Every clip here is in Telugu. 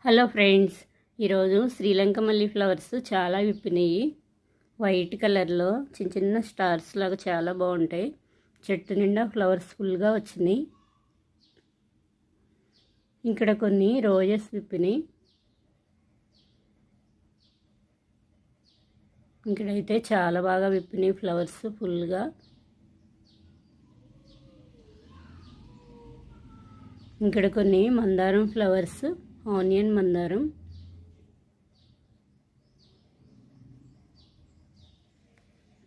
హలో ఫ్రెండ్స్, ఈరోజు శ్రీలంక మల్లీ ఫ్లవర్స్ చాలా విప్పినాయి. వైట్ కలర్లో చిన్న చిన్న స్టార్స్ లాగా చాలా బాగుంటాయి. చెట్టు నిండా ఫ్లవర్స్ ఫుల్గా వచ్చినాయి. ఇక్కడ కొన్ని రోజెస్ విప్పినాయి. ఇక్కడైతే చాలా బాగా విప్పినాయి ఫ్లవర్స్ ఫుల్గా. ఇక్కడ కొన్ని మందారం ఫ్లవర్స్, ఆనియన్ మందారం,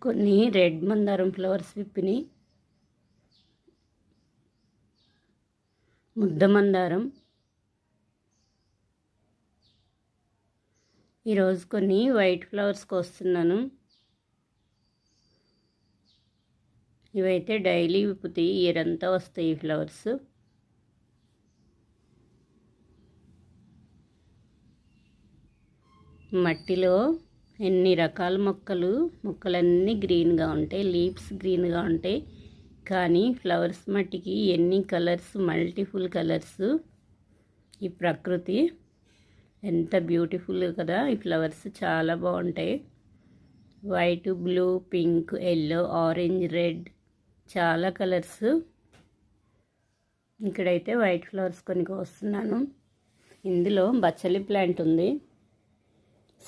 కొన్ని రెడ్ మందారం ఫ్లవర్స్ విప్పినాయి. ముద్ద మందారం. ఈరోజు కొన్ని వైట్ ఫ్లవర్స్ కోస్తున్నాను. ఇవైతే డైలీ విప్పుతాయి, ఇయరంతా వస్తాయి ఈ ఫ్లవర్స్. మట్టిలో ఎన్ని రకాల మొక్కలన్నీ గ్రీన్గా ఉంటాయి, లీవ్స్ గ్రీన్గా ఉంటాయి. కానీ ఫ్లవర్స్ మట్టికి ఎన్ని కలర్స్, మల్టిపుల్ కలర్స్. ఈ ప్రకృతి ఎంత బ్యూటిఫుల్ కదా. ఈ ఫ్లవర్స్ చాలా బాగుంటాయి. White, blue, pink, yellow, orange, red, చాలా కలర్స్. ఇక్కడైతే వైట్ ఫ్లవర్స్ కొన్ని కోస్తున్నాను. ఇందులో బచ్చలి ప్లాంట్ ఉంది,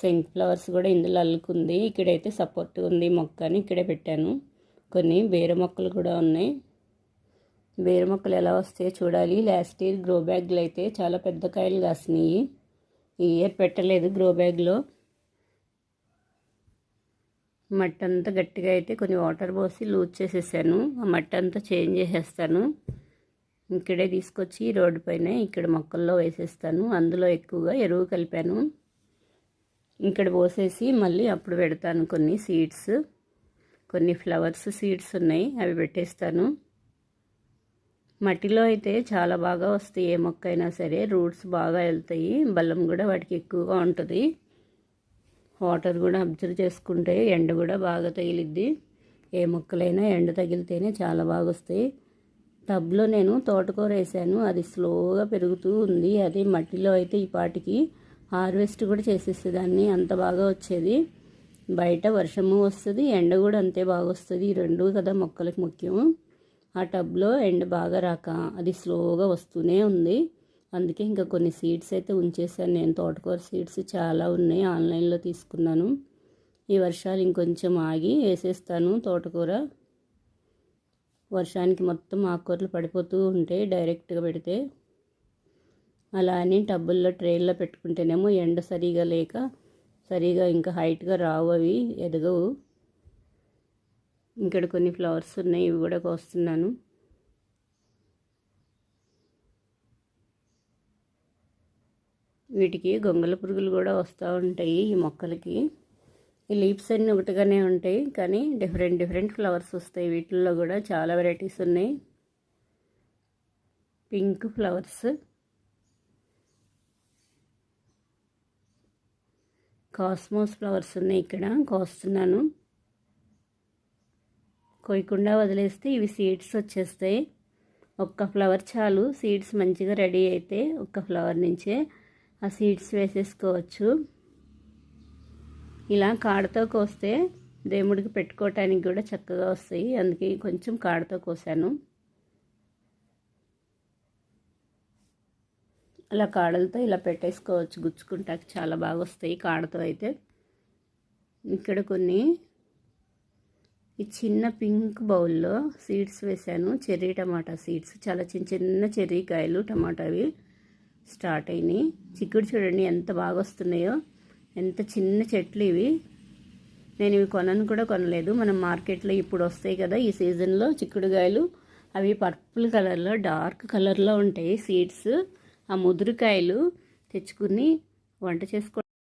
శంక్ ఫ్లవర్స్ కూడా ఇందులో అల్లుకుంది. ఇక్కడైతే సపోర్ట్ ఉంది మొక్క అని ఇక్కడే పెట్టాను. కొన్ని బేర మొక్కలు కూడా ఉన్నాయి. బేర మొక్కలు ఎలా వస్తాయో చూడాలి. లాస్ట్ ఇయర్ గ్రో బ్యాగ్లో అయితే చాలా పెద్ద కాయలు కాసినాయి. ఈ ఇయర్ పెట్టలేదు గ్రో బ్యాగ్లో. మట్టి అంతా గట్టిగా అయితే కొన్ని వాటర్ పోసి లూజ్ చేసేసాను. ఆ మట్టి అంతా చేంజ్ చేసేస్తాను. ఇక్కడే తీసుకొచ్చి రోడ్డు పైన ఇక్కడ మొక్కల్లో వేసేస్తాను. అందులో ఎక్కువగా ఎరువు కలిపాను. ఇక్కడ పోసేసి మళ్ళీ అప్పుడు పెడతాను. కొన్ని సీడ్స్, కొన్ని ఫ్లవర్స్ సీడ్స్ ఉన్నాయి, అవి పెట్టేస్తాను. మట్టిలో అయితే చాలా బాగా వస్తాయి. ఏ మొక్క అయినా సరే రూట్స్ బాగా వెళ్తాయి. బలం కూడా వాటికి ఎక్కువగా ఉంటుంది. వాటర్ కూడా అబ్జర్వ్ చేసుకుంటే ఎండ కూడా బాగా తగిలిద్ది. ఏ మొక్కలైనా ఎండ తగిలితేనే చాలా బాగా వస్తాయి. టబ్లో నేను తోటకూర వేసాను, అది స్లోగా పెరుగుతూ ఉంది. అది మట్టిలో అయితే ఈ పాటికి హార్వెస్ట్ కూడా చేసేసేదాన్ని, అంత బాగా వచ్చేది. బయట వర్షము వస్తుంది, ఎండ కూడా అంతే బాగా వస్తుంది. ఈ రెండు కదా మొక్కలకు ముఖ్యం. ఆ టబ్లో ఎండ బాగా రాక అది స్లోగా వస్తూనే ఉంది. అందుకే ఇంకా కొన్ని సీడ్స్ అయితే ఉంచేసాను నేను. తోటకూర సీడ్స్ చాలా ఉన్నాయి, ఆన్లైన్లో తీసుకున్నాను. ఈ వర్షాలు ఇంకొంచెం ఆగి వేసేస్తాను తోటకూర. వర్షానికి మొత్తం ఆకుకూరలు పడిపోతూ ఉంటాయి డైరెక్ట్గా పెడితే. అలా అని టబ్బుల్లో ట్రైల్లో పెట్టుకుంటేనేమో ఎండ సరిగా ఇంకా హైట్గా రావు, అవి ఎదగవు. ఇక్కడ కొన్ని ఫ్లవర్స్ ఉన్నాయి, ఇవి కూడా కోస్తున్నాను. వీటికి గొంగళ పురుగులు కూడా వస్తూ ఉంటాయి ఈ మొక్కలకి. ఈ లీవ్స్ అన్నీ ఒకటిగానే ఉంటాయి, కానీ డిఫరెంట్ ఫ్లవర్స్ వస్తాయి. వీటిల్లో కూడా చాలా వెరైటీస్ ఉన్నాయి. పింక్ ఫ్లవర్స్, కాస్మోస్ ఫ్లవర్స్ ఉన్నాయి, ఇక్కడ కోస్తున్నాను. కోయకుండా వదిలేస్తే ఇవి సీడ్స్ వచ్చేస్తాయి. ఒక్క ఫ్లవర్ చాలు, సీడ్స్ మంచిగా రెడీ అయితే ఒక్క ఫ్లవర్ నుంచే ఆ సీడ్స్ వేసేసుకోవచ్చు. ఇలా కాడతో కోస్తే దేవుడికి పెట్టుకోవటానికి కూడా చక్కగా వస్తాయి. అందుకే కొంచెం కాడతో కోసాను. అలా కాడలతో ఇలా పెట్టేసుకోవచ్చు, గుచ్చుకుంటాక చాలా బాగా వస్తాయి కాడతో అయితే. ఇక్కడ కొన్ని ఈ చిన్న పింక్ బౌల్లో సీడ్స్ వేసాను, చెర్రీ టమాటా సీడ్స్. చాలా చిన్న చెర్రీ కాయలు టమాటావి స్టార్ట్ అయినాయి. చిక్కుడు చూడండి ఎంత బాగా వస్తున్నాయో, ఎంత చిన్న చెట్లు ఇవి. నేను ఇవి కొనలేదు, మనం మార్కెట్లో ఇప్పుడు వస్తాయి కదా ఈ సీజన్లో చిక్కుడుకాయలు. అవి పర్పుల్ కలర్లో, డార్క్ కలర్లో ఉంటాయి సీడ్స్. ఆ ముదురుకాయలు తెచ్చుకుని వంట చేసుకో